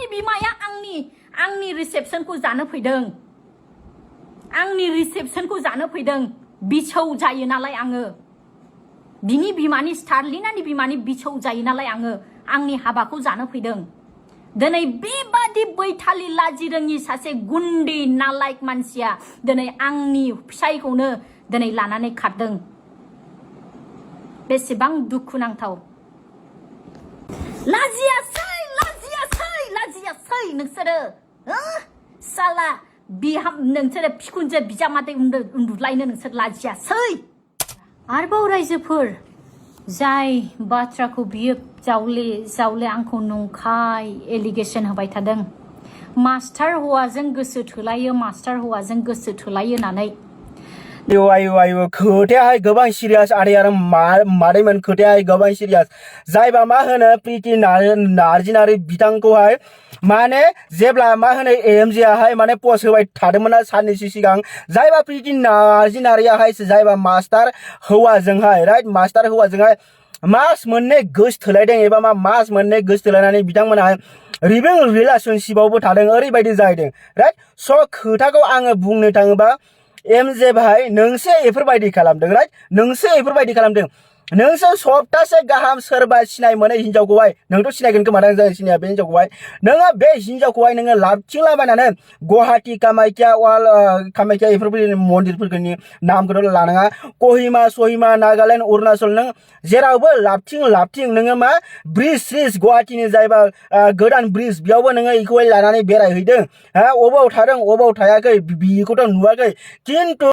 आंनि बिमाया आंनि रिसेपसनखौ जानो फैदों आंनि रिसेपसनखौ जानो फैदों बिसौ जायो नालाय आङो बिनि बिमानि स्टारलिनानि बिमानि बिसौ जायो नालाय आङो आंनि हाबाखौ जानो फैदों दिनै बेबादि बैथालि लाजि रोङि सासे गुन्दी नालायक मानसिया दिनै आंनि फिसायखौनो दिनै लानानै खारदों बेसेबां दुखुनांथाव लाजियासै नोंसोरो साला नोंसोरो बिखुनजो बिजामादै उन्दुलायनो नोंसोर लाजियासै आरोबाव रायजोफोर जाय बाथ्राखौ बियो जावले आंखौ नंखाय एलिगेशन होबाय थादों मास्टार हौवाजों गोसो थोलायो होननानै आयु खोथायाहाय गोबां सिरियास आरो मादैमोन खोथायाहाय गोबां सिरियास जायबा मा होनो प्रिति नार्जिनारि बिथांखौहाय माने जेब्ला मा होनो एमजेआहाय माने पस्ट होबाय थादोंमोन साननैसो सिगां जायबा प्रिति नार्जिनारियाहाय जायबा मास्टार हौवाजोंहाय राइट मास्टार हौवाजोंहाय मास मोननै गोसो थोलायदों एबा मास मोननै गोसो थोलायनानै बिथांमोनहा लिभिं रिलेशनशिपआवबो थादों ओरैबायदि जाहैदों राइट स खोथाखौ आङो बुंनो थाङोबा एमजे भाई नोंसो एफोरबायदि खालामदों राइट नोंसो एफोरबायदि खालामदों नोंसो सप्तासे गाहाम सोरबा सिनाय मोनै हिनजावखौहाय नोंथ' सिनायगोन खोमा जों सिनाया बे हिनजावखौहाय नोङो बे हिनजावखौहाय नोङो लाबथिंलाबायनानै गुवाहाटी कामाख्या एफोरबायदि मन्दिरफोरनि नामखौथ' लानाङा कहिमा सहिमा नागालेण्ड अरुणाचल नों जेरावबो लाबथिं नोङो मा ब्रिज गुवाहाटीनि जायबा गोदान ब्रिज बेयावबो नोङो इखौहाय लानानै बेरायहैदों अबाव थादों अबाव थायाखै बिखौथ' नुवाखै किन्तु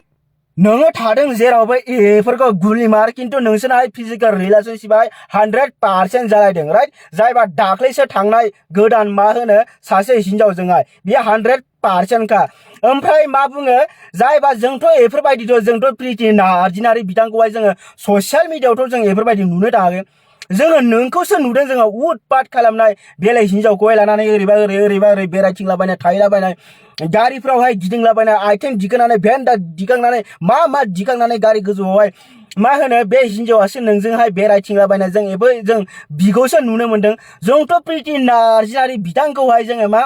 नोङो थादों जेरावबो एफोरखौ गुलिमार किन्तु नोंसोरहाय फिजिकेल रिलेशनशिपआहाय 100% जालायदों राइट जायबा दाख्लैसो थांनाय गोदान मा होनो सासे हिनजावजोंहाय बियो 100% खा ओमफ्राय मा बुङो जायबा जोंथ' प्रिति नार्जिनारि बिथांखौहाय जोङो ससियेल मिडियाआवथ' जों एफोरबायदि नुनो थाङाखै जोङो नोंखौसो नुदों जोङो उटपाट खालामनाय बेलेग हिनजावखौहाय लानानै ओरैबा ओरै बेरायथिंलाबायनाय थाहैलाबायनाय गारिफ्रावहाय गिदिंलाबायनाय आथिं दिखांनानै भेन्दा दिखांनानै मा दिखांनानै गारि गोजौआवहाय मा होनो बे हिनजावासो नोंजोंहाय बेरायथिंलाबायनाय जों बिखौसो नुनो मोनदों जोंथ' प्रिति नार्जिनारि बिथांखौहाय जोङो मा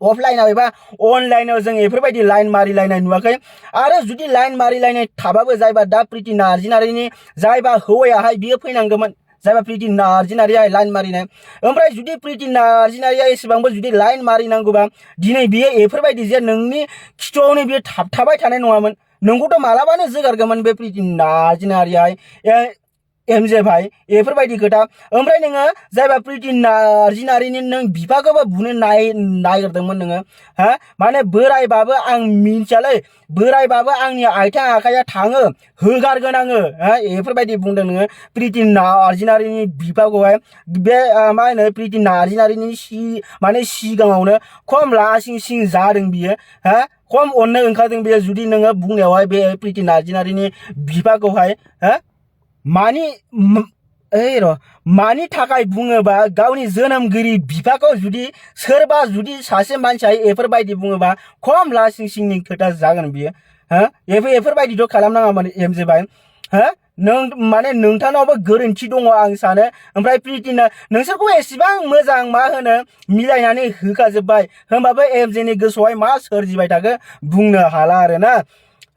अफलाइनाव एबा अनलाइनाव जों एफोरबायदि लाइन मारिलायनाय नुवाखै आरो जुदि लाइन मारिलायनाय थाबाबो जायबा दा प्रिति नार्जिनारिनि जायबा हौवायाहाय बियो फैनांगौमोन जायबा प्रिति नार्जिनारिया लाइन मारिनाय ओमफ्राय जुदि प्रिति नार्जिनारिया एसेबांबो जुदि लाइन मारिनांगौबा दिनै बियो एफोरबायदि जे नोंनि खिथुआवनो बियो थाबाय थानाय नङामोन नोंखौथ' मालाबानो जोगारगौमोन बे प्रिति नार्जिनारियाहाय एमजे भाई एफोरबायदि खोथा ओमफ्राय नोङो जायबा प्रिति नार्जिनारिनि नों बिफाखौबो बुनो नागिरदोंमोन नोङो माने बोरायबाबो आं मिन्थियालै बोरायबाबो आंनि आथिं आखाइया थाङो होगारगोन आङो एफोरबायदि बुंदों नोङो प्रिति नार्जिनारिनि बिफाखौहाय बे मा होनो प्रिति नार्जिनारिनि सिगाङावनो खम लासिं जादों बियो खम अननो ओंखारदों बेयो जुदि नोङो बुंनायावहाय बे प्रिति नार्जिनारिनि बिफाखौहाय मानि थाखाय बुङोबा गावनि जोनोमगिरि बिफाखौ जुदि सोरबा जुदि सासे मानसिया एफोरबायदि बुङोबा खम लासिंनि खोथा जागोन बियो एफोरबायदिथ' खालामनाङामोन एमजे भाई नों माने नोंथांनावबो गोरोन्थि दङ आं सानो ओमफ्राय प्रितिना नोंसोरखौ एसेबां मोजां मा होनो मिलायनानै होखाजोब्बाय होमबाबो एमजेनि गोसोआवहाय मा सोरजिबाय थाखो बुंनो हाला आरोना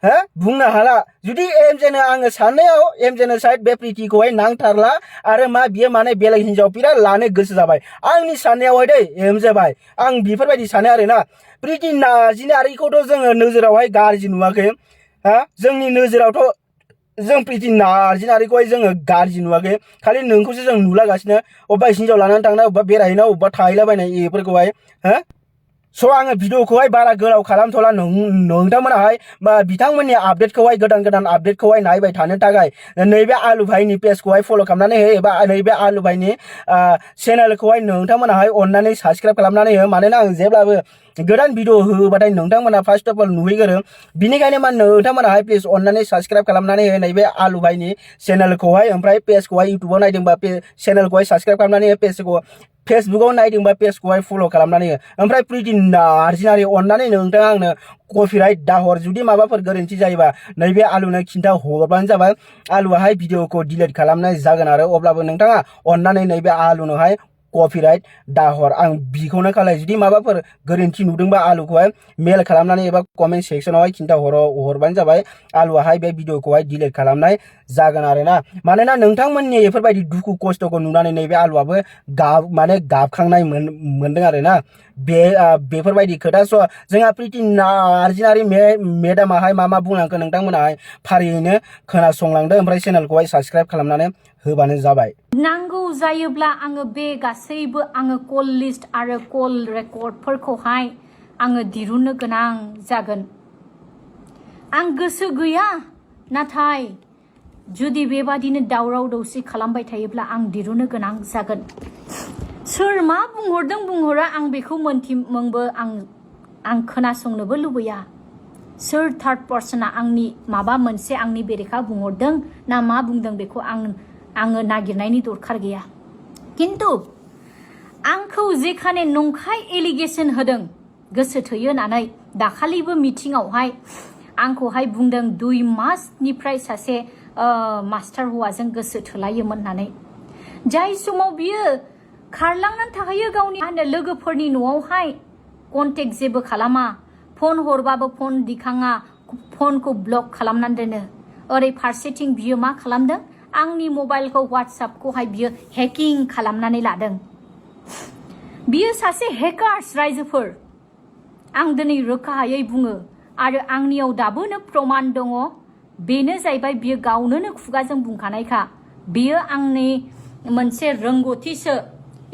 बुंनो हाला जुदि एमजेनो आङो साननायाव एमजेनो साइड बे प्रितिखौहाय नांथारला आरो मा बियो माने बेलेग हिनजाव बिराद लानो गोसो जाबाय आंनि साननायावहाय दै एमजे भाई आं बेफोरबायदि सानो आरोना प्रिति नार्जिनारिखौथ' जोङो नोजोरावहाय गाज्रि नुवाखै जोंनि नोजोरावथ' जों प्रिति नार्जिनारिखौहाय जोङो गाज्रि नुवाखै खालि नोंखौसो जों नुलागासिनो अबेबा हिनजाव लानानै थांनाय अबेबा बेरायहैनाय अबेबा थाहैलाबायनाय एफोरखौहाय स' आङो भिडिअखौहाय बारा गोलाव खालामथ'ला नोंथांमोनाहाय बिथांमोननि अपडेटखौहाय गोदान आपडेटखौहाय नायबाय थानो थाखाय नैबे आलु भाइनि पेजखौहाय फल' खालामनानै हो एबा नैबे आलु भाइनि चेनेलखौहाय नोंथांमोनाहाय अननानै साबस्क्राइब खालामनानै हो मानोना आं जेब्लाबो गोदान भिडिअ होबाथाय नोंथांमोना फार्स्ट अफ अल नुहैगोरो बिनिखायनो मा नोंथांमोनाहाय प्लिज अननानै साबस्क्राइब खालामनानै हो नैबे आलु भाइनि चेनेलखौहाय ओमफ्राय पेजखौहाय इउटुबाव नायदोंबा चेनेलखौहाय साबस्क्राइब खालामनानै हो पेजखौ फेसबुकाव नायदोंबा पेजखौहाय फल' खालामनानै हो ओमफ्राय प्रिति नार्जिनारि अननानै नोंथाङा आंनो कपिराइट दाहर जुदि माबाफोर गोरोन्थि जायोबा नैबे आलुनो खिन्था हरबानो जाबाय आलुआहाय भिडिअखौ डिलिट खालामनाय जागोन आरो अब्लाबो नोंथाङा अननानै नैबे आलुनोहाय कपिराइट दाहर आं बिखौनो खालाय जुदि माबाफोर गोरोन्थि नुदोंबा आलुखौहाय मेल खालामनानै एबा कमेन्ट सेक्सनावहाय खिन्था हरबानो जाबाय आलुआहाय बे भिडिअखौहाय डिलिट खालामनाय जागोन आरोना मानोना नोंथांमोननि बेफोरबायदि दुखु खस्थखौ नुनानै नैबे आलुआबो गाबखांनाय मोनदों आरोना बेफोरबायदि खोथा स जोंहा प्रिति नार्जिनारि मेडामाहाय मा बुंलांखो नोंथांमोनाहाय फारियैनो खोनासंलांदो ओमफ्राय चेनेलखौहाय साबस्क्राइब खालामनानै होबानो जाबाय नांगौ जायोब्ला आङो बे गासैबो आङो कल लिस्ट आरो कल रेकर्डफोरखौहाय आङो दिरुननो गोनां जागोन आं गोसो गैया नाथाय जुदि बेबादिनो दावराव दावसि खालामबाय थायोब्ला आं दिरुननो गोनां जागोन सोर मा बुंहरदों बुंहरा आं बेखौ मोनथिमोंबो आं खोनासंनोबो लुबैया सोर थार्ड पार्सना आंनि माबा मोनसे आंनि बेरेखा बुंहरदों ना मा बुंदों बेखौ आङो नागिरनायनि दरखार गैया किन्तु आंखौ जेखाने नंखाय एलिगेसन होदों गोसो थोयो होननानै दाखालिबो मिटिंआवहाय आंखौहाय बुंदों 2 मासनिफ्राय सासे मास्टार हौवाजों गोसो थोलायोमोन होननानै जाय समाव बियो खारलांनानै थाहैयो गावनि लोगोफोरनि न'आवहाय कन्टेक्ट जेबो खालामा फन हरबाबो फन दिखाङा फनखौ ब्लक खालामनानै दोनो ओरै फारसेथिं बियो मा खालामदों आंनि मबाइलखौ WhatsAppखौहाय बियो हेकिं खालामनानै लादों बियो सासे हेकार्स रायजोफोर आं दिनै रोखायै बुङो आरो आंनियाव दाबोनो प्रमाण दङ बेनो जाहैबाय बियो गावनो खुगाजों बुंखानायखा बियो आंनि मोनसे रोंगौथिसो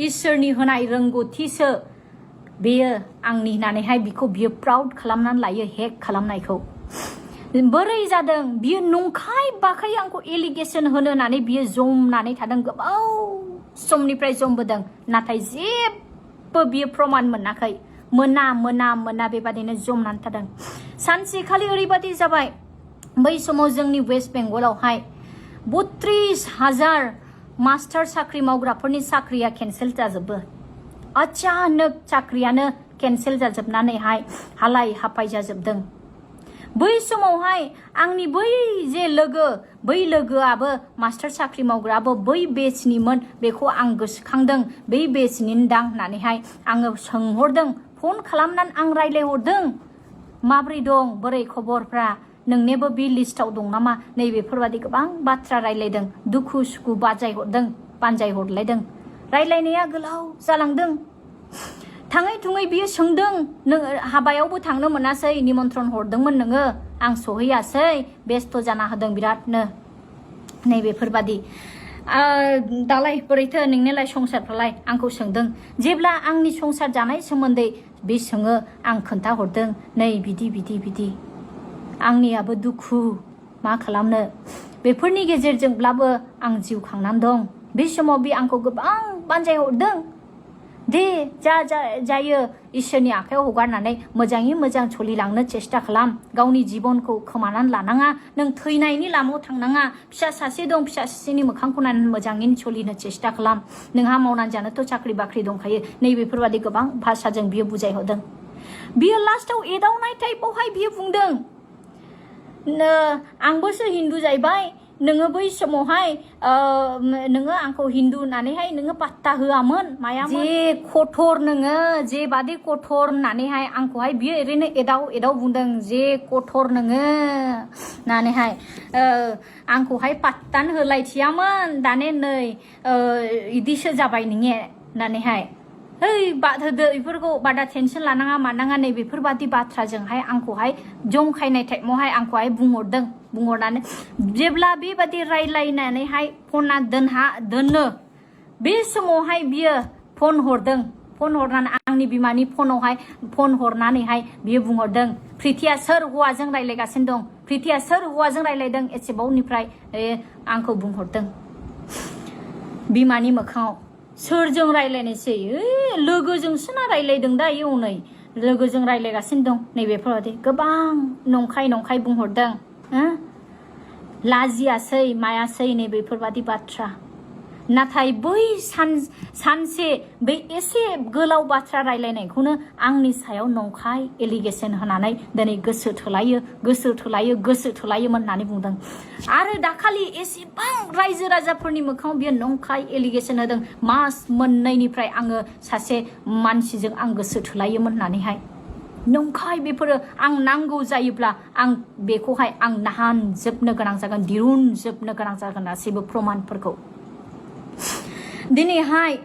इसोरनि होनाय रोंगौथिसो बेयो आंनि होननानैहाय बिखौ बियो प्राउड खालामनानै लायो हेक खालामनायखौ बोरै जादों बियो नंखाय बाखाय आंखौ एलिगेसन होनो होननानै बियो जमनानै थादों गोबाव समनिफ्राय जमबोदों नाथाय जेबो बियो प्रमाण मोनाखै मोना बेबादिनो जमनानै थादों सानसेखालि ओरैबादि जाबाय बै समाव जोंनि वेस्ट बेंगलावहाय 32,000 मास्टार साख्रि मावग्राफोरनि साख्रिया केन्सेल जाजोबो अचानक साख्रियानो केन्सेल जाजोबनानैहाय हालाय हाफाय जाजोबदों बै समावहाय आंनि बै जे लोगो बै लोगोआबो मास्टार साख्रि मावग्राबो बै बेचनिमोन बेखौ आं गोसोखांदों बै बेचनि दां होननानैहाय आङो सोंहरदों फन खालामनानै आं रायलायहरदों माब्रै दं बोरै खबरफ्रा नोंनेबो बे लिस्टआव दं नामा नैबेफोरबादि गोबां बाथ्रा रायलायदों दुखु सुखु बानजायहरलायदों रायलायनाया गोलाव जालांदों थाङै थुङै बियो सोंदों नों हाबायावबो थांनो मोनासै निमन्त्रन हरदोंमोन नोङो आं सहैयासै बेस्थ' जाना होदों बिरादनो नैबेफोरबादि दालाय बोरैथो नोंनिलाय संसारफ्रालाय आंखौ सोंदों जेब्ला आंनि संसार जानाय सोमोन्दै बे सोङो आं खोन्थाहरदों नै बिदि आंनियाबो दुखु मा खालामनो बेफोरनि गेजेरजोंब्लाबो आं जिउ खांनानै दं बे समाव बे आंखौ गोबां बानजायहरदों दे जायो इसोरनि आखायाव हगारनानै मोजाङै मोजां सोलिलांनो चेष्टा खालाम गावनि जिबनखौ खोमानानै लानाङा नों थैनायनि लामायाव थांनाङा फिसा सासे दं फिसा सासेनि मोखांखौ नायनानै मोजाङैनो सोलिनो चेष्टा खालाम नोंहा मावनानै जानोथ' साख्रि बाख्रि दंखायो नैबेफोरबादि गोबां भाषाजों बियो बुजायहरदों बियो लास्टाव एदावनाय टाइपआवहाय बियो बुंदों आंबोसो हिन्दु जाहैबाय नोङो बै समावहाय नोङो आंखौ हिन्दु होननानैहाय नोङो पात्ता होआमोन मायामोन जे कठर नोङो जे बादि कठर होननानैहाय आंखौहाय बियो ओरैनो एदाव बुंदों जे कठर नोङो होननानैहाय आंखौहाय पात्तानो होलायथियामोन दाने नै इदिसो जाबाय नोङे होननानैहाय ओइ बाद होदो बेफोरखौ बादा टेनसन लानाङा मानाङा नै बेफोरबादि बाथ्राजोंहाय आंखौहाय जंखायनाय टाइपआवहाय आंखौहाय बुंहरनानै जेब्ला बेबादि रायलायनानैहाय फना दोनो बे समावहाय बियो फन हरनानै आंनि बिमानि फनावहाय फन हरनानैहाय बियो बुंहरदों प्रिथिया सोर हौवाजों रायलायगासिनो दं प्रिथिया सोर हौवाजों रायलायदों एसेबावनिफ्राय आंखौ बुंहरदों बिमानि मोखाङाव सोरजों रायलायनोसै लोगोजोंसो ना रायलायदों दा इयो नै लोगोजों रायलायगासिनो दं नैबेफोरबादि गोबां नंखाय बुंहरदों लाजियासै मायासै नैबेफोरबादि बाथ्रा नाथाय बै सानसे बै एसे गोलाव बाथ्रा रायलायनायखौनो आंनि सायाव नंखाय एलिगेसन होनानै दिनै गोसो थोलायोमोन होननानै बुंदों आरो दाखालि एसेबां रायजो राजाफोरनि मोखाङाव बियो नंखाय एलिगेसन होदों मास मोननैनिफ्राय आङो सासे मानसिजों आं गोसो थोलायोमोन होननानैहाय नंखाय बेफोरो आं नांगौ जायोब्ला आं बेखौहाय आं नाहानजोबनो गोनां जागोन दिरुनजोबनो गोनां जागोन गासैबो प्रमानफोरखौ दिनैहाय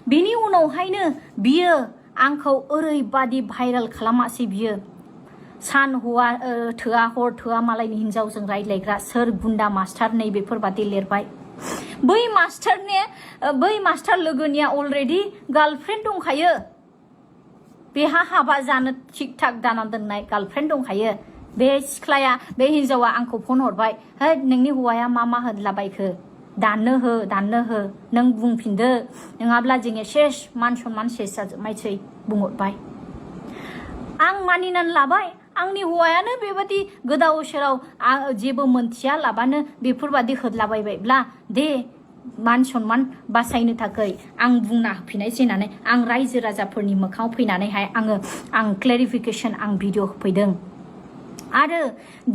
बेनि उनावहायनो बियो आंखौ ओरैबादि भाइरेल खालामासै बियो सान हौवा थोआ हर थोआ मालायनि हिनजावजों रायज्लायग्रा सोर गुन्दा मास्टार नै बेफोरबादि लिरबाय बै मास्टार लोगोनिया अलरेडि गार्लफ्रेन्ड दंखायो बेहा हाबा जानो थिक थाक दाना दोननाय गार्लफ्रेन्ड दंखायो बे सिख्लाया बे हिनजावा आंखौ फन हरबाय है नोंनि हौवाया मा होदलाबायखो दाननो हो नों बुंफिनदो नङाब्ला जोङो सेस मान सनमान सेस जाजोबनायसै बुंहरबाय आं मानिनानै लाबाय आंनि हौवायानो बेबादि गोदाव सोराव जेबो मोनथिया लाबानो बेफोरबादि होदलाबायबायब्ला दे मान सनमान बासायनो थाखाय आं बुंना होफिनायसै होननानै आं रायजो राजाफोरनि मोखाङाव फैनानैहाय आं क्लेरिफिकेसन आं भिडिअ होफैदों आरो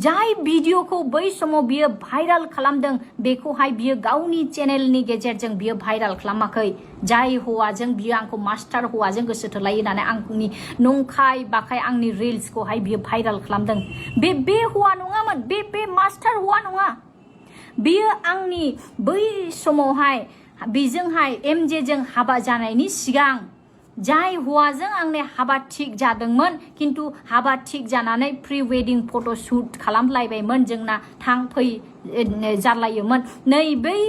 जाय भिडिअखौ बै समाव बियो भाइरेल खालामदों बेखौहाय बियो गावनि चेनेलनि गेजेरजों बियो भाइरेल खालामाखै जाय हौवाजों बियो आंखौ मास्टार हौवाजों गोसो थोलायो होननानै आंनि नंखाय बाखाय आंनि रिल्सखौहाय बियो भाइरेल खालामदों बे हौवा नङामोन बे मास्टार हौवा नङा बियो आंनि बै समावहाय बेजोंहाय एमजेजों हाबा जानायनि सिगां जाय हौवाजों आंनि हाबा थिक जादोंमोन किन्तु हाबा थिक जानानै प्रि वेडिं फट' शुट खालामलायबायमोन जोंना थां फै जालायोमोन नै बै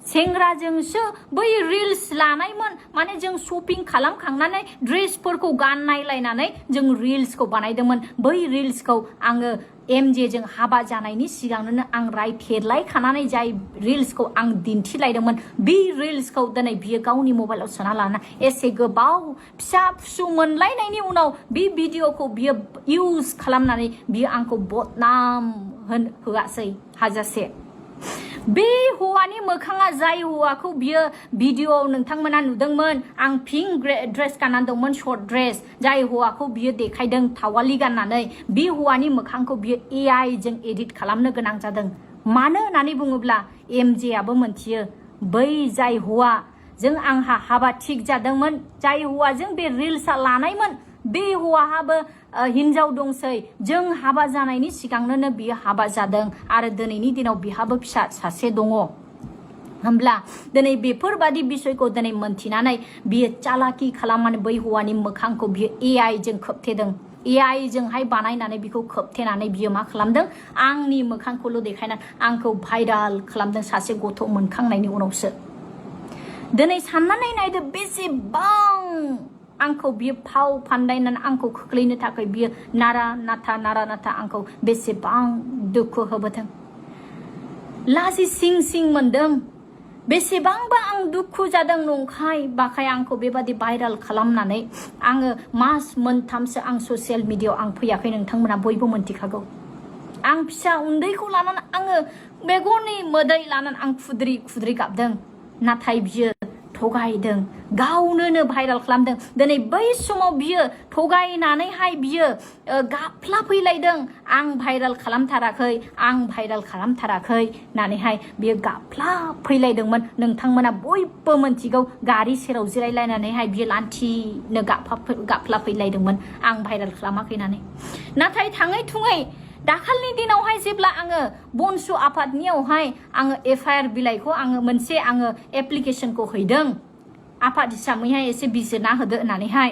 सेंग्राजोंसो बै रिल्स लानायमोन माने जों शपिं खालामखांनानै ड्रेसफोरखौ गाननायलायनानै जों रिल्सखौ बानायदोंमोन बै रिल्सखौ आङो एमजेजों हाबा जानायनि सिगांनो आं रायथेरलायखानानै जाय रिल्सखौ आं दिन्थिलायदोंमोन बे रिल्सखौ दिनै बियो गावनि मबाइलाव सोना लाना एसे गोबाव फिसा फिसौ मोनलायनायनि उनाव बे भिडिअखौ बियो इउज खालामनानै बियो आंखौ बदनाम होआसै हाजासे बे हौवानि मोखाङा जाय हौवाखौ बियो भिडिअआव नोंथांमोना नुदोंमोन आं पिंक ड्रेस गाननानै दंमोन शर्ट ड्रेस जाय हौवाखौ बियो देखायदों थावालि गाननानै बे हौवानि मोखांखौ बियो AI जों एडिट खालामनो गोनां जादों मानो होननानै बुङोब्ला एमजेआबो मोनथियो बै जाय हौवाजों आंहा हाबा थिक जादोंमोन जाय हौवाजों बे रिल्सआ लानायमोन बे हौवाहाबो हिनजाव दंसै जों हाबा जानायनि सिगांनो बियो हाबा जादों आरो दिनैनि दिनाव बिहाबो फिसा सासे दङ होमब्ला दिनै बेफोरबादि बिसयखौ दिनै मोनथिनानै बियो चालाकि खालामनानै बै हौवानि मोखांखौ बियो AI जों खोबथेदों AI जोंहाय बानायनानै बिखौ खोबथेनानै बियो मा खालामदों आंनि मोखांखौल' देखायनानै आंखौ भाइराल खालामदों सासे गथ' मोनखांनायनि उनावसो दिनै साननानै नायदो बेसेबां आंखौ बियो फाव फान्दायनानै आंखौ खोख्लैनो थाखाय बियो नारा नाथा आंखौ बेसेबां दुखु होबोदों लाजि सिं मोनदों बेसेबांबा आं दुखु जादों नंखाय बाखाय आंखौ बेबादि भाइराल खालामनानै आङो मास मोनथामसो आं ससियेल मिडियाआव आं फैयाखै नोंथांमोना बयबो मोनथिखागौ आं फिसा उन्दैखौ लानानै आङो मेगननि मोदै लानानै आं खुद्रि गाबदों नाथाय बियो थगायदों गावनो भाइराल खालामदों दिनै बै समाव बियो थगायनानैहाय बियो गाफ्ला फैलायदों आं भाइराल खालामथाराखै होननानैहाय बियो गाफ्ला फैलायदोंमोन नोंथांमोना बयबो मोनथिगौ गारि सेराव जिरायलायनानैहाय बियो लान्थिनो गाफ्ला फैलायदोंमोन आं भाइराल खालामाखै होननानै नाथाय थाङै थुङै दाखालनि दिनावहाय जेब्ला आङो बनसु आफादनियावहाय आङो FIR बिलाइखौ आङो मोनसे आङो एप्लिकेसनखौ हैदों आफाद हिसाबैहाय एसे बिजिरना होदो होननानैहाय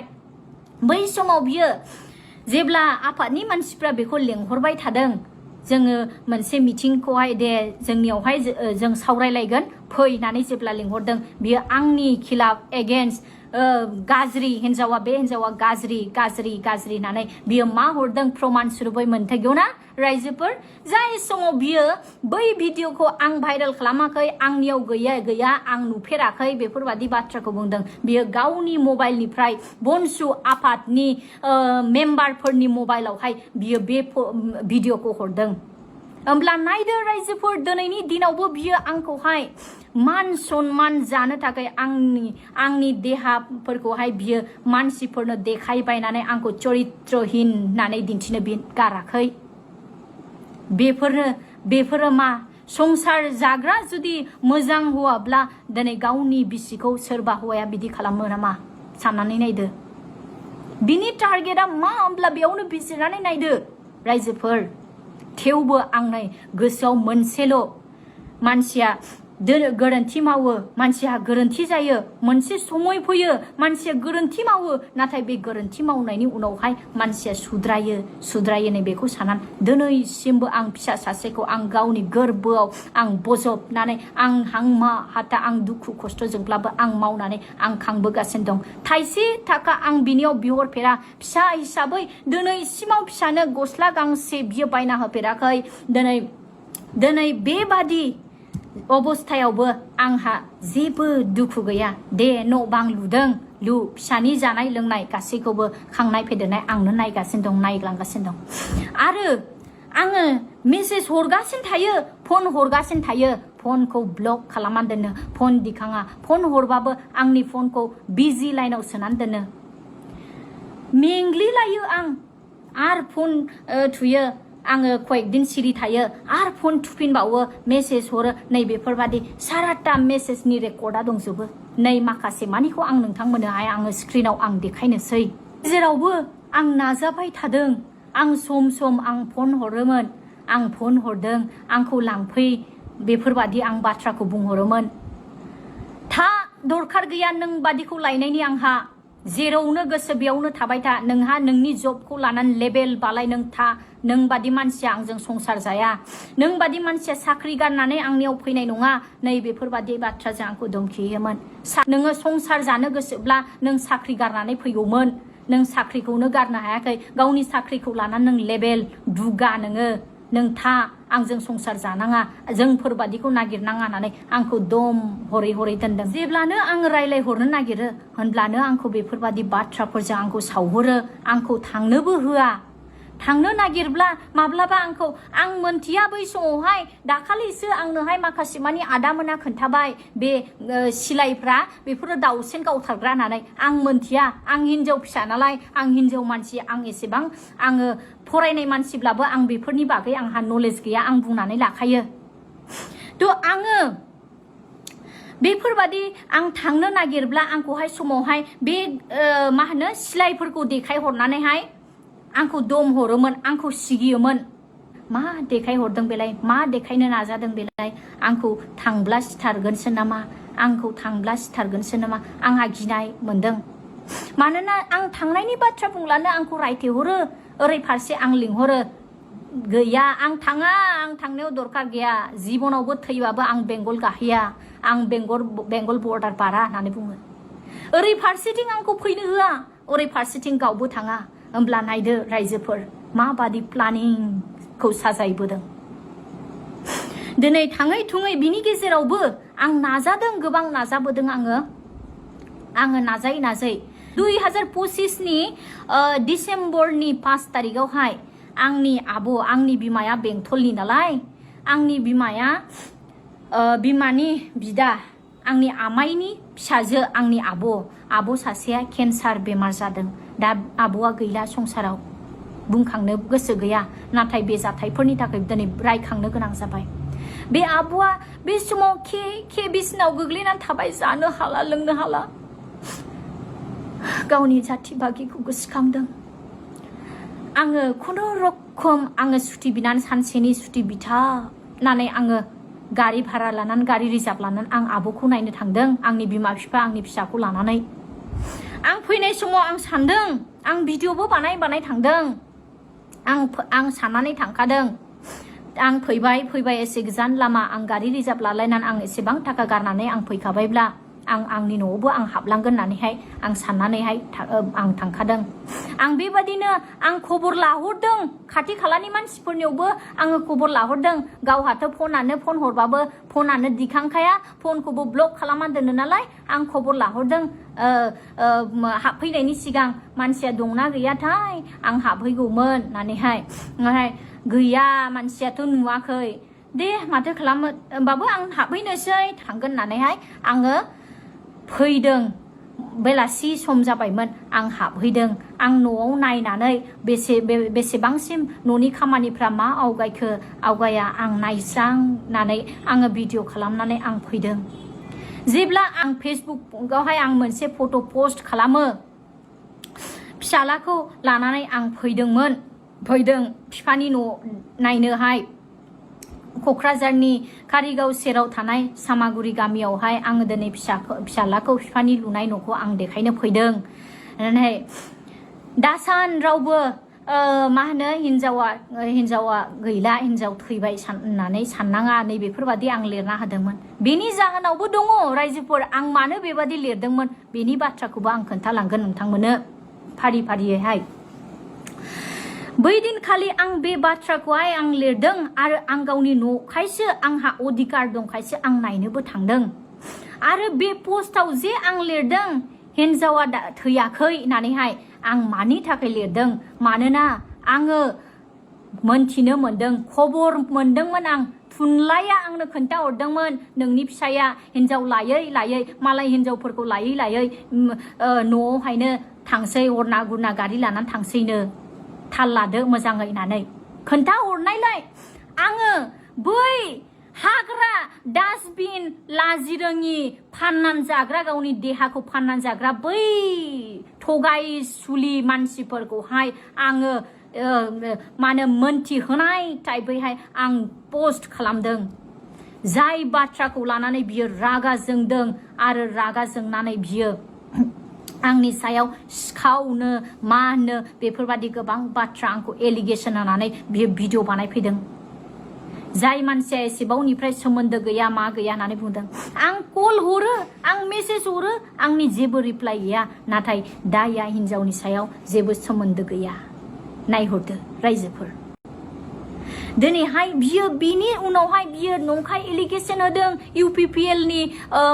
बै समाव बियो जेब्ला आफादनि मानसिफ्रा बेखौ लेंहरबाय थादों जोङो मोनसे मिटिंखौहाय दे जोंनियावहाय जों सावरायलायगोन फै होननानै जेब्ला लेंहरदों बियो आंनि खिलाफ एगेन्स्ट गाज्रि हिनजावा बे हिनजावा गाज्रि होननानै बियो मा हरदों प्रमाण सुरुबै मोनथिगौ ना रायजोफोर जाय समाव बियो बै भिडिअखौ आं भाइरेल खालामाखै आंनियाव गैया आं नुफेराखै बेफोरबादि बाथ्राखौ बुंदों बियो गावनि मबाइलनिफ्राय बनसु आफादनि मेम्बारफोरनि मबाइलावहाय बियो बे भिडिअखौ हरदों होमब्ला नायदो रायजोफोर दिनैनि दिनावबो बियो आंखौहाय मान सन्मान जानो थाखाय आंनि देहाफोरखौहाय बियो मानसिफोरनो देखायबायनानै आंखौ चरित्रहीन होननानै दिन्थिनो गाराखै बेफोरो मा संसार जाग्रा जुदि मोजां हौवाब्ला दिनै गावनि बिसिखौ सोरबा हौवाया बिदि खालामो नामा साननानै नायदो बिनि टारगेटआ मा होमब्ला बेयावनो बिजिरनानै नायदो रायजोफोर थेवबो आंनि गोसोआव मोनसेल' मानसिया गोरोन्थि मावो मानसिया गोरोन्थि जायो मोनसे समय फैयो मानसिया गोरोन्थि मावो नाथाय बे गोरोन्थि मावनायनि उनावहाय मानसिया सुद्रायो नै बेखौ साननानै दिनैसिमबो आं फिसा सासेखौ आं गावनि गोरबोआव आं बजबनानै आं हांमा हाथा आं दुखु खस्थ'जोंब्लाबो आं मावनानै आं खांबोगासिनो दं थाइसे थाखा आं बिनियाव बिहरफेरा फिसा हिसाबै दिनैसिमाव फिसानो गस्ला गांसे बियो बायना होफेराखै दिनै बेबादि अबस्थायावबो आंहा जेबो दुखु गैया दे न' बां लुदों फिसानि जानाय लोंनाय गासैखौबो खांनाय फेदेरनाय आंनो नायलांगासिनो दं आरो आङो मेसेज हरगासिनो थायो फन हरगासिनो थायो फनखौ ब्लक खालामनानै दोनो फन दिखाङा फन हरबाबो आंनि फनखौ बिजि लाइनाव सोनानै दोनो मेंग्लिलायो आं आरो फन थुयो आङो कয়েকদিন सिरि थायो आरो फन थुफिनबावो मेसेज हरो नै बेफोरबादि साराटा मेसेजनि रेकर्डा दंजोबो नै माखासे मानिखौ आं नोंथांमोननोहाय आङो स्क्रिनाव आं देखायनोसै जेरावबो आं नाजाबाय थादों आं सम आं फन हरोमोन आं फन हरदों आंखौ लांफै बेफोरबादि आं बाथ्राखौ बुंहरोमोन था दरखार गैया नों बादिखौ लायनायनि आंहा जेरावनो गोसो बेयावनो थाबाय था नोंहा नोंनि जबखौ लानानै लेभेल बालाय नों बादि मानसिया आंजों संसार जाया नों बादि मानसिया साख्रि गारनानै आंनियाव फैनाय नङा नै बेफोरबादि बाथ्राजों आंखौ धमखियोमोन नोङो संसार जानो गोसोब्ला नों साख्रि गारनानै फैगौमोन नों साख्रिखौनो गारनो हायाखै गावनि साख्रिखौ लानानै नों लेभेल दुगा नों था आंजों संसार जानाङा जोंफोरबादिखौ नागिरनाङा होननानै आंखौ दम हरै दोनदों जेब्लानो आं रायलायहरनो नागिरो होनब्लानो आंखौ बेफोरबादि बाथ्राफोरजों आंखौ सावहरो आंखौ थांनोबो होआ थांनो नागिरब्ला माब्लाबा आं मोनथिया बै समावहाय दाखालिसो आंनोहाय माखासे मानि आदामोना खोन्थाबाय बे सिलाइफ्रा बेफोरो दाउसेन गावथारग्रा होननानै आं मोनथिया आं हिनजाव फिसा नालाय आं हिनजाव मानसि आं एसेबां आङो फरायनाय मानसिब्लाबो आं बेफोरनि बागै आंहा नलेज गैया आं बुंनानै लाखायो थ' आङो बेफोरबादि आं थांनो नागिरब्ला आंखौहाय समावहाय बे मा होनो सिलाइफोरखौ देखायहरनानैहाय आंखौ दम हरोमोन आंखौ सिगियोमोन मा देखायहरदों बेलाय मा देखायनो नाजादों बेलाय आंखौ थांब्ला सिथारगोनसो नामा आंहा गिनाय मोनदों मानोना आं थांनायनि बाथ्रा बुंब्लानो आंखौ रायथेहरो ओरै फारसे आं लिंहरो गैया आं थाङा आं थांनायाव दरखार गैया जिबनावबो थैबाबो आं बेंगल गाहैया आं बेंगल बर्डार बारा होननानै बुङो ओरै फारसेथिं आंखौ फैनो होआ ओरै फारसेथिं गावबो थाङा होमब्ला नायदो रायजोफोर माबादि प्लानिंखौ साजायबोदों दिनै थाङै थुङै बिनि गेजेरावबो आं नाजादों गोबां नाजाबोदों आङो नाजायै 2025 नि डिसेम्बरनि 5 तारिखआवहाय आंनि बिमाया बेंथलनि नालाय आंनि बिमाया बिमानि बिदा आंनि आमाइनि फिसाजो आंनि आब' सासेया केन्सार बेमार जादों दा आब'आ गैला संसाराव बुंखांनो गोसो गैया नाथाय बे जाथायफोरनि थाखाय दिनै रायखांनो गोनां जाबाय बे आब'आ बे समाव के बिसिनाव गोग्लैनानै थाबाय जानो हाला लोंनो हाला गावनि जाथि बागिखौ गोसोखांदों आङो खुनुरुखुम आङो सुटि बिनानै सानसेनि सुटि बिथानानै आङो गारि भारा लानानै गारि रिजार्भ लानानै आं आब'खौ नायनो थांदों आंनि बिमा बिफा आंनि फिसाखौ लानानै आं फैनाय समाव आं सानदों आं भिडिअबो बानाय थांदों आं साननानै थांखादों आं फैबाय एसे गोजान लामा आं गारि रिजार्भ लालायनानै आं एसेबां थाखा गारनानै आं फैखाबायब्ला आं आंनि न'आवबो आं हाबलांगोन होननानैहाय आं साननानैहाय आं थांखादों आं बेबादिनो आं खबर लाहरदों खाथि खालानि मानसिफोरनियावबो आङो खबर लाहरदों गावहाथ' फन हरबाबो फनानो दिखांखाया फनखौबो ब्लक खालामना दोनो नालाय आं खबर लाहरदों हाबफैनायनि सिगां मानसिया दंना गैयाथाय आं हाबहैगौमोन होननानैहाय गैया मानसियाथ' नुवाखै दे माथो खालामो होमबाबो आं हाबहैनोसै थांगोन होननानैहाय आङो फैदों बेलासि सम जाबायमोन आं हाबहैदों आं न'आव नायनानै बेसेबांसिम न'नि खामानिफ्रा मा आवगाया आं नायस्रांनानै आङो भिडिअ खालामनानै आं फैदों जेब्ला आं फेसबुकआवहाय आं मोनसे फट' पोस्ट खालामो फिसालाखौ लानानै आं फैदों बिफानि न' नायनोहाय क'क्राझारनि कारिगाव सेराव थानाय सामागुरि गामियावहाय आङो दिनै फिसालाखौ बिफानि लुनाय न'खौ आं देखायनो फैदों दासान रावबो मा होनो हिनजावा गैला हिनजाव थैबाय होननानै साननाङा नै बेफोरबादि आं लिरना होदोंमोन बेनि जाहोनावबो दङ रायजोफोर आं मानो बेबादि लिरदोंमोन बेनि बाथ्राखौबो आं खोन्थालांगोन नोंथांमोननो फारि फारियैहाय बै दिनखालि आं बे बाथ्राखौहाय आं लिरदों आरो आं गावनि न'खायसो आंहा अधिकार दंखायसो आं नायनोबो थांदों आरो बे पस्टआव जे आं लिरदों हिनजावा थैयाखै होननानैहाय आं मानि थाखाय लिरदों मानोना आङो मोनथिनो मोनदों खबर मोनदोंमोन आं थुनलाइया आंनो खोन्थाहरदोंमोन नोंनि फिसाया हिनजाव लायै मालाय हिनजावफोरखौ लायै न'आवहायनो थांसै हरना गुरना गारि लानानै थांसैनो थाल लादो मोजाङै होननानै खोन्थाहरनायलाय आङो बै हाग्रा डास्टबिन लाजिरोङि फाननानै जाग्रा गावनि देहाखौ फाननानै जाग्रा बै थगायसुलि मानसिफोरखौहाय आङो मानो मोनथिहोनाय टाइपैहाय आं पोस्ट खालामदों जाय बाथ्राखौ लानानै बियो रागा जोंदों आरो रागा जोंनानै बियो आंनि सायाव सिखावनो मा होनो बेफोरबादि गोबां बाथ्रा आंखौ एलिगेसन होनानै बियो भिडिअ बानायफैदों जाय मानसिया एसेबांनिफ्राय सोमोन्दो गैया मा गैया होननानै बुंदों आं कल हरो आं मेसेज हरो आंनि जेबो रिप्लाइ गैया नाथाय दाया हिनजावनि सायाव जेबो सोमोन्दो गैया नायहरदो रायजोफोर दिनैहाय बियो बिनि उनावहाय बियो नंखाय एलिगेसन होदों UPPL नि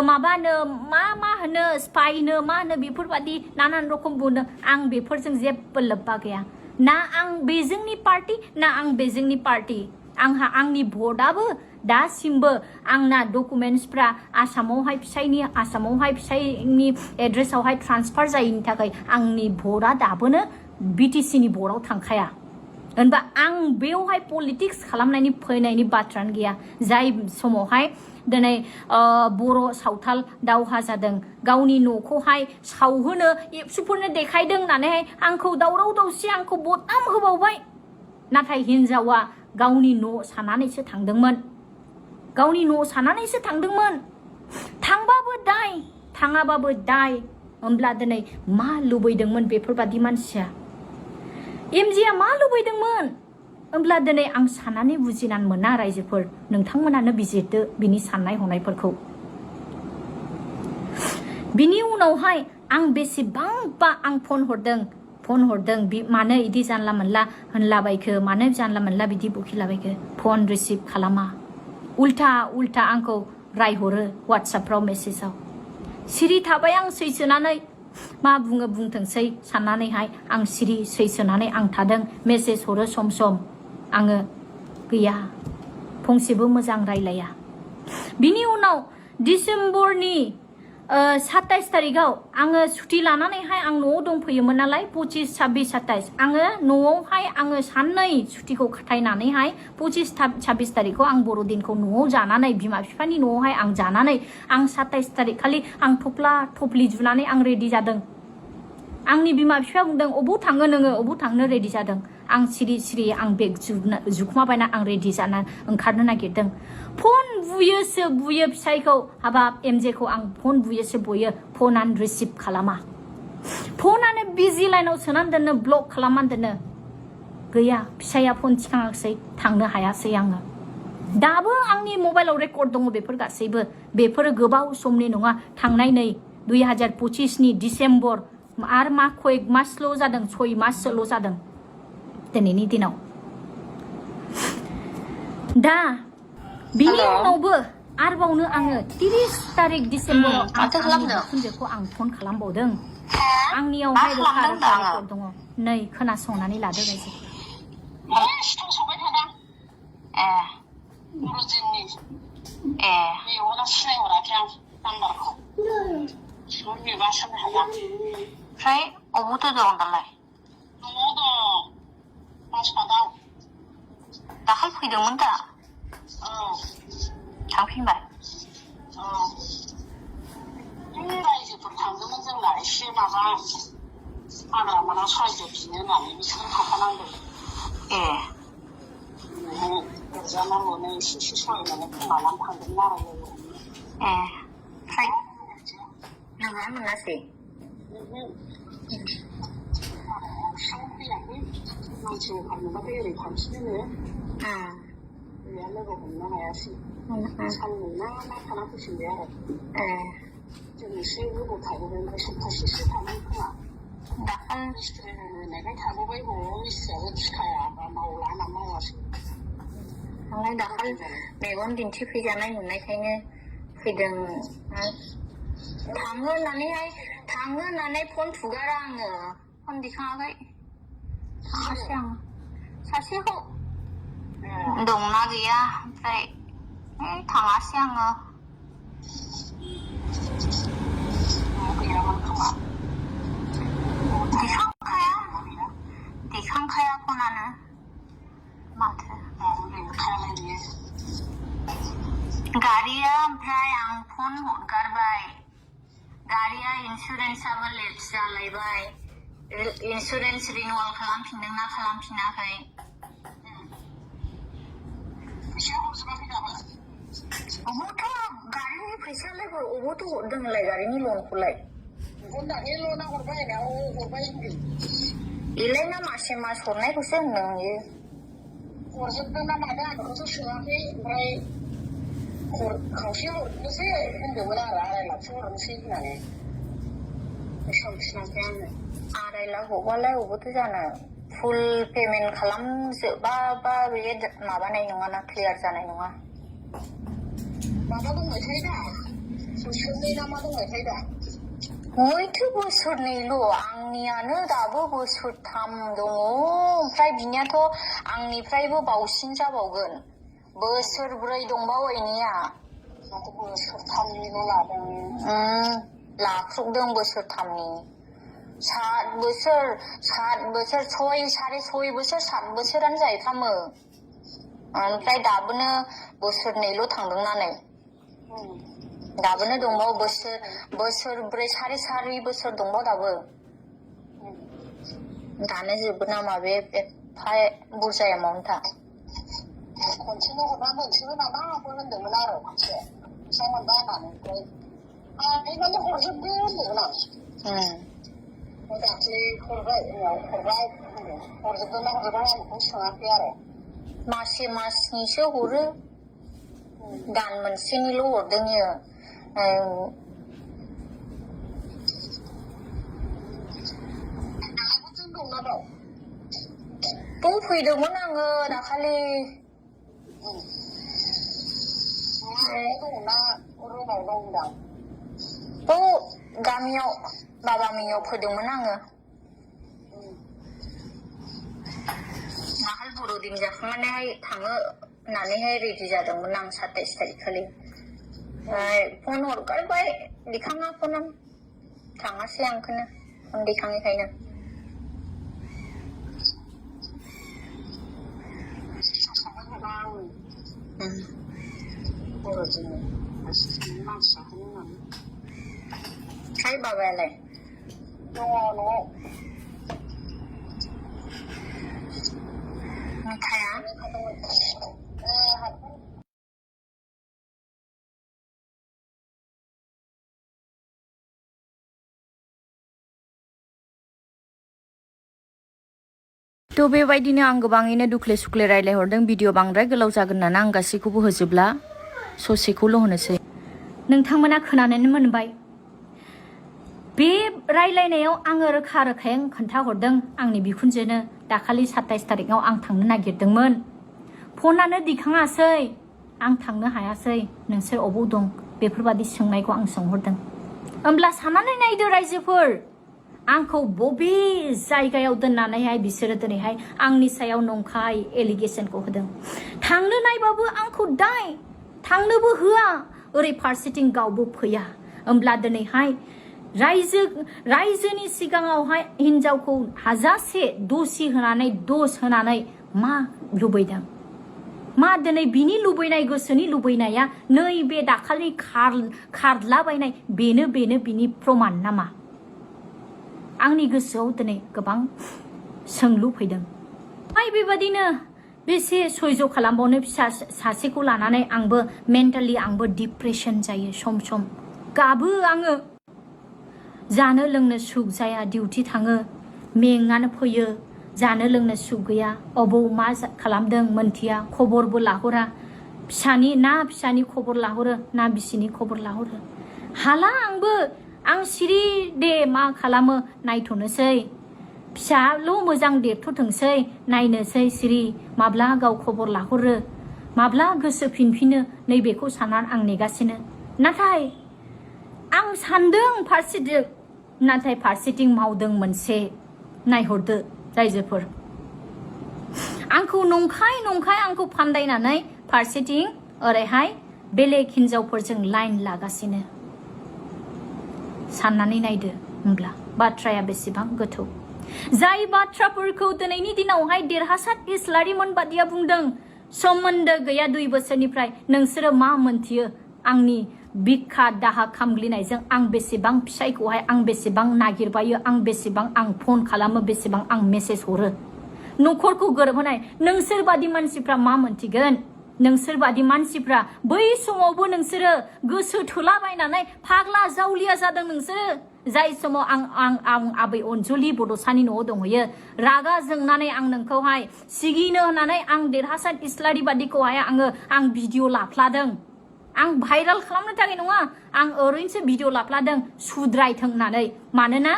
माबानो मा होनो स्पाइनो मा होनो बेफोरबादि नानान रखम बुंदों आं बेफोरजों जेबो लोब्बा गैया ना आं बेजोंनि पार्टी ना आं बेजोंनि पार्टी आंहा आंनि भटआबो दासिमबो आंना डकुमेन्टसफ्रा आसामावहाय फिसायनि एड्रेसावहाय ट्रान्सफार जायैनि थाखाय आंनि भटआ दाबोनो BTC नि भटआव थांखाया होनबा आं बेवहाय पलिटिक्स खालामनायनि फैनायनि बाथ्रानो गैया जाय समावहाय दिनै बर' सावथाल दावहा जादों गावनि न'खौहाय सावहोनो एबसुफोरनो देखायदों होननानैहाय आंखौ दावराव दावसि आंखौ बदनाम होबावबाय नाथाय हिनजावा गावनि न' सानानैसो थांदोंमोन थांबाबो दाय थाङाबाबो दाय होमब्ला दिनै मा लुबैदोंमोन बेफोरबादि मानसिया MGया मा लुबैदोंमोन होमब्ला दिनै आं साननानै बुजिनानै मोना रायजोफोर नोंथांमोनानो बिजिरदो बिनि साननाय हनायफोरखौ बिनि उनावहाय आं बेसेबांबा आं फन हरदों मानो इदि जानला मोनला होनलाबायखो मानो जानला मोनला बिदि बखिलाबायखो फन रिसिभ खालामा उल्था आंखौ रायहरो WhatsAppफ्राव मेसेजाव सिरि थाबाय आं सैसोनानै मा बुङो बुंथोंसै साननानैहाय आं सिरि सैसोनानै आं थादों मेसेज हरो सम आङो गैया फंसेबो मोजां रायलाया बिनि उनाव डिसेम्बरनि 27 तारिखाव आङो सुटि लानानैहाय आं न'आव दंफैयोमोन नालाय 25, 26, 27 आङो न'आवहाय आङो साननै सुटिखौ खाथायनानैहाय 25, 26 तारिखआव आं बर'दिनखौ न'आव जानानै बिमा बिफानि न'आवहाय आं जानानै आं 27 तारिख खालि आं थफ्ला थफ्लि जुनानै आं रेडि जादों आंनि बिमा बिफाया बुंदों अबाव थाङो नोङो अबाव थांनो रेडि जादों आं सिरि आं बेग जुखुमाबायना आं रेडि जाना ओंखारनो नागिरदों फन बुयो फिसायखौ हाबाब MJखौ आं फन बुयोसो बुयो फनानो रिसिभ खालामा फनानो बिजि लाइनाव सोनानै दोनो ब्लक खालामनानै दोनो गैया फिसाया फन थिखाङाखै थांनो हायासै आङो दाबो आंनि मबाइलाव रेकर्ड दङ बेफोर गासैबो बेफोरो गोबाव समनि नङा थांनाय नै 2025 नि डिसेम्बर आरो मा खय मासल' जादों 6 माससोल' जादों दिनैनि दिनाव दा बिनि उनावबो आरोबावनो आङो 30 तारिख डिसेम्बराव आंनि बिखुनजोखौ आं फन खालामबावदों आंनियावहाय रोखा रोखा रिपर्ट दङ नै खोनासंनानै लादो गाइस सिथाव संबाय थादों बर'दिननि बेयावनो सिनायहराखै आं नाम्बारखौ सोरनिबा सोरनो हाया ओमफ्राय अबावथो दं दालाय न'आव दं माजबादाव दाखालि फैदोंमोन दा औ थांफिनबाय औ रायजोफोर थांदोंमोन जोंना एसे माबा हाग्रामानाव साहाय्य बिनो होननानै बिसोर थाफानांगौ एरजानांगौनो एसे साहायनानै खोमानानै थांदोंमोन आरो ओमफ्राय नोंहा मोनासै फैयाखै मानसिनि फाननोबाथाय ओरै थांफिनो गैया लोगो हमनो हायासै साननै ना मा थाना फैफिनबाय आरो जों एसे गोबाव थाबोबाय ओमफ्राय सप्तासेसो थानाय खोमा दाखालि मिस्ट्रि होनायखाय थाबोबाय बबाव मिस्ट्रियाबो थिखाया बा मावला ना मावासै आंलाय दाखालि मेगन दिन्थिफैजानाय नुनायखायनो फैदों थाङो होननानै फन थुगारा आङो फन दिखाङाखै थाङासै आं सासेखौ दंना गैया ओमफ्राय थाङासै आङो गैयामोन खोमा दिखांखाया फनानो माथो गारिया ओमफ्राय आं फन हरगारबाय गारिया इन्सुरेन्सआबो लेट जालायबाय इन्सुरेन्स रिनिउवेल खालामफिनदोंना खालामफिनाखै अबावथ' गारिनि फैसालाय अबावथ' हरदोंलाय गारिनि लनखौलाय गुन्दानि लना हरबाय ना हरबाय इलाय ना मासे मास हरनायखौसो होनदों इयो हरजोबदों ना मादों आं बेखौथ' सोङाखै ओमफ्राय खावसे हरनोसै होनदोंमोन आरो 2.5 लाखसो हरनोसै होननानै सोंफिनाखै आङो 2.5 लाख हरबालाय अबावथो जानो फुल पेमेन्ट खालामजोबाबा बे माबानाय नङाना क्लियार जानाय नङा माबा दंनायखाय दा बोसोरनै ना मा दंनायखाय दा हयथ' बोसोरनैल' आंनियानो दाबो बोसोरथाम दङ ओमफ्राय बिनियाथ' आंनिफ्रायबो बावसिन जाबावगोन बोसोरब्रै दंबावैनिया बोसोरथामनिल' लादों लाख्रुबदों बोसोरथामनि 7 बोसोर 6 6.5 बोसोर 7 बोसोरानो जाहैफ्रामो ओमफ्राय दाबोनो बोसोरनैल' थांदोंना नै दाबोनो दंबावो बोसोरब्रै 4.5 बोसोर दंबावो दाबो दानो जोबगोन नामा बे एफा बुरजा एमाउन्टआ खनसेनो हरना मोनसेबो नामा होनदोंमोन आरो खनसे फैसा मोनबा होननानै आंनो हरजोबगोन होनदोंमोन आं दाख्लै हरबाय हरजोबदों ना हरजोबा आं बेखौ सोङाखै आरो मासे मासनिसो हरो दान मोनसेनिल' हरदों इयो फैदोंमोन आङो दाखालि गामियाव बाबामियाव फैदोंमोन आङो दाखालि बर'दिन जाखांनानैहाय थाङो होननानैहाय रेडि जादोंमोन आं 27 तारिख खालि फन हरगारबाय दिखाङा फनानो थाङासै आंखौनो फन दिखाङैखायनो बर'दिन मानसि जाहोनो होननानै ओमफ्राय बाबायालाय दङ न'आव मेथाया थ' बेबायदिनो आं गोबाङैनो दुखले सुखले रायलायहरदों भिडिअ बांद्राय गोलाव जागोन होननानै आं गासैखौबो होजोबला ससेखौल' होनोसै नोंथांमोना खोनानोनो मोनबाय बे रायलायनायाव आङो रोखा रोखायै खोन्थाहरदों आंनि बिखुनजोनो दाखालि 27 तारिखआव आं थांनो नागिरदोंमोन फनानो दिखाङासै आं थांनो हायासै नोंसोर अबाव दं बेफोरबादि सोंनायखौ आं सोंहरदों होमब्ला साननानै नायदो रायजोफोर आंखौ बबे जायगायाव दोननानैहाय बिसोरो दिनैहाय आंनि सायाव नंखाय एलिगेशनखौ होदों थांनो नायबाबो आंखौ दाय थांनोबो होआ ओरै फारसेथिं गावबो फैया होमब्ला दिनैहाय रायजोनि सिगाङावहाय हिनजावखौ हाजासे दोषी होनानै दोष होनानै मा लुबैदों मा दिनै बिनि लुबैनाय गोसोनि लुबैनाया नैबे दाखालि खारलाबायनाय बेनो बिनि प्रमान नामा आंनि गोसोआव दिनै गोबां सोंलु फैदों बेबादिनो बेसे सयज' खालामबावनो फिसा सासेखौ लानानै आंबो मेन्टेलि आंबो डिप्रेसन जायो सम सम गाबो आङो जानो लोंनो सुख जाया डिउटि थाङो मेंनानै फैयो जानो लोंनो सुख गैया अबाव मा खालामदों मोनथिया खबरबो लाहरा फिसानि खबर लाहरो ना बिसिनि खबर लाहरो हाला आंबो आं सिरि दे मा खालामो नायथ'नोसै फिसाल' मोजां देरथ'थोंसै नायनोसै सिरि माब्ला गाव खबर लाहरो माब्ला गोसो फिनफिनो नैबेखौ साननानै आं नेगासिनो नाथाय आं सानदों फारसेथिं नाथाय फारसेथिं मावदों मोनसे नायहरदो रायजोफोर आंखौ नंखाय आंखौ फान्दायनानै फारसेथिं ओरैहाय बेलेग हिनजावफोरजों लाइन लागासिनो साननानै नायदो होमब्ला बाथ्राया बेसेबां गोथौ जाय बाथ्राफोरखौ दिनैनि दिनावहाय देरहासार इस्लारिमोन बादिया बुंदों सोमोन्दो गैया 2 बोसोरनिफ्राय नोंसोरो मा मोनथियो आंनि बिखा दाहा खामग्लिनायजों आं बेसेबां फिसायखौहाय आं बेसेबां नागिरबायो आं बेसेबां आं फन खालामो बेसेबां आं मेसेज हरो न'खरखौ गोरोबहोनाय नोंसोर बादि मानसिफ्रा मा मोनथिगोन नोंसोर बादि मानसिफ्रा बै समावबो नोंसोरो गोसो थोलाबायनानै फाग्ला जावलिया जादों नोंसोरो जाय समाव आं आबै अनजुलि बड'सानि न'आव दंहैयो रागा जोंनानै आं नोंखौहाय सिगिनो होननानै आं देरहासार इस्लारि बादिखौहाय आं भिडिअ लाफ्लादों आं भाइराल खालामनो थाखाय नङा आं ओरैनोसो भिडिअ लाफ्लादों सुद्रायथों होननानै मानोना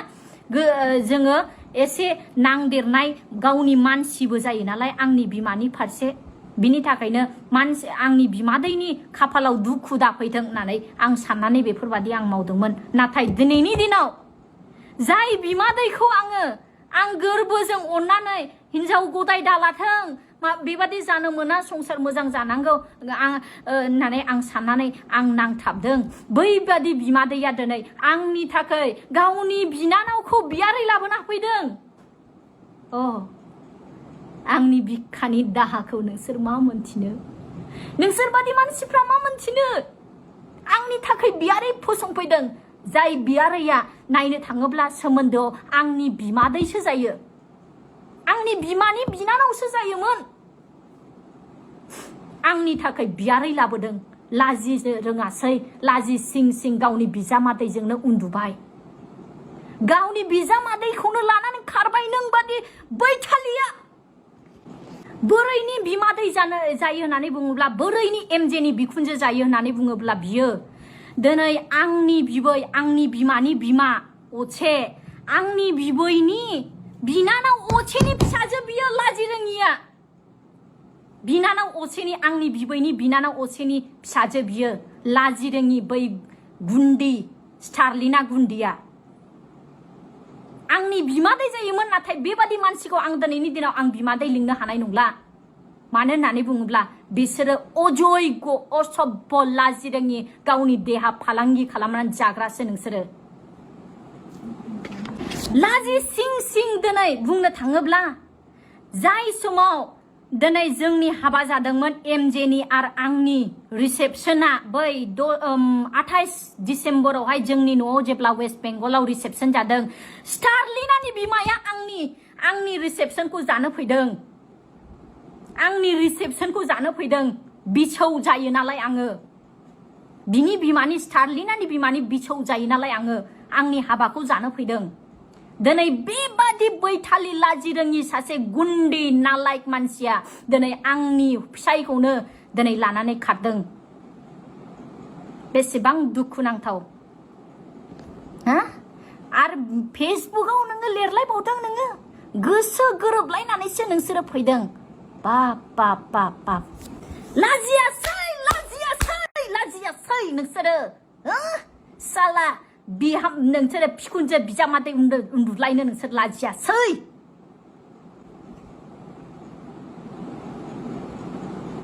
जोङो एसे नांदेरनाय गावनि मानसिबो जायो नालाय आंनि बिमानि फारसे बिनि थाखायनो आंनि बिमादैनि खाफालाव दुखु दाफैथों होननानै आं साननानै बेफोरबादि आं मावदोंमोन नाथाय दिनैनि दिनाव जाय बिमादैखौ आं गोरबोजों अननानै हिनजाव गदाय दालाथों बेबादि जानो मोना संसार मोजां जानांगौ होननानै आं साननानै आं नांथाबदों बैबादि बिमादैया दिनै आंनि थाखाय गावनि बिनानावखौ बियारै लाबोना फैदों आंनि बिखानि दाहाखौ नोंसोर मा मोनथिनो नोंसोर बादि मानसिफ्रा मा मोनथिनो आंनि थाखाय बियारै फसंफैदों जाय बियारैया नायनो थाङोब्ला सोमोन्दोआव आंनि बिमादैसो जायो आंनि बिमानि बिनानावसो जायोमोन आंनि थाखाय बियारै लाबोदों लाजिनो रोङासै लाजि सिं गावनि बिजामादैजोंनो उन्दुबाय गावनि बिजामादैखौनो लानानै खारबाय नों बादि बैथालिया बोरैनि बिमादै जायो होननानै बुङोब्ला बोरैनि एमजेनि बिखुनजो जायो होननानै बुङोब्ला बियो दिनै आंनि बिबै आंनि बिमानि बिमा अचे आंनि बिबैनि बिनानाव अचेनि फिसाजो बियो लाजि रोङिया बिनानाव अचेनि आंनि बिबैनि बिनानाव अचेनि फिसाजो बियो लाजि रोङि बै गुन्दी स्टारलिना गुन्दिया आंनि बिमादै जायोमोन नाथाय बेबादि मानसिखौ आं दिनैनि दिनाव आं बिमादै लिंनो हानाय नंला मानो होननानै बुङोब्ला बिसोरो अजयग असभ्य लाजि रोङि गावनि देहा फालांगि खालामनानै जाग्रासो नोंसोरो लाजि सिं दिनै बुंनो थाङोब्ला जाय समाव दिनै जोंनि हाबा जादोंमोन एमजेनि आरो आंनि रिसेपसना बै 28 डिसेम्बरावहाय जोंनि न'आव जेब्ला वेस्ट बेंगलाव रिसेपसन जादों स्टारलिनानि बिमाया आंनि रिसेपसनखौ जानो फैदों बिछौ जायो नालाय आङो बिनि बिमानि स्टारलिनानि बिमानि बिछौ जायो नालाय आंनि हाबाखौ जानो फैदों दिनै बेबादि बैथालि लाजि रोङि सासे गुन्दी नालायक मानसिया दिनै आंनि फिसायखौनो दिनै लानानै खारदों बेसेबां दुखुनांथाव आरो फेसबुकाव नोङो लिरलायबावदों नोङो गोसो गोरोबलायनानैसो नोंसोरो फैदों बाप बाप बाप बाप लाजियासै नोंसोरो साला बिहाम नोंसोरो बिखुनजो बिजामादै उन्दुलायनो नोंसोर लाजियासै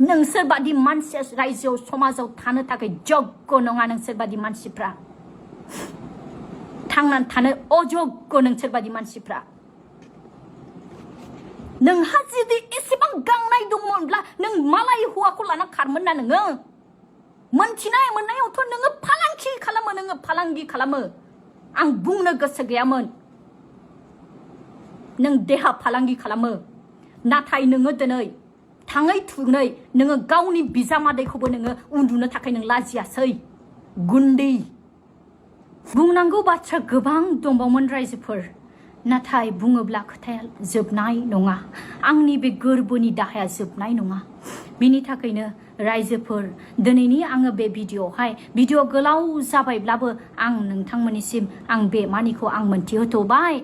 नोंसोर बादि मानसिया रायजोआव समाजाव थानो थाखाय जग्ग नङा नोंसोर बादि मानसिफ्रा थांनानै थानो अजग्ग नोंसोर बादि मानसिफ्रा नोंहा जुदि एसेबां गांनाय दंमोनब्ला नों मालाय हौवाखौ लाना खारमोन ना नोङो मोनथिनाय मोननायावथ' नोङो फालांगि खालामो आं बुंनो गोसो गैयामोन नों देहा फालांगि खालामो नाथाय नोङो दिनै थाङै थुङै नोङो गावनि बिजामादैखौबो नोङो उन्दुनो थाखाय नों लाजियासै गुन्दै बुंनांगौ बाथ्रा गोबां दंबावोमोन रायजोफोर नाथाय बुङोब्ला खोथाया जोबनाय नङा आंनि बे गोरबोनि दाहाया जोबनाय नङा बिनि थाखायनो रायजोफोर दिनैनि आङो बे भिडिअ गोलाव जाबायब्लाबो आं नोंथांमोननिसिम आं बे मानिखौ आं मोनथिहोथ'बाय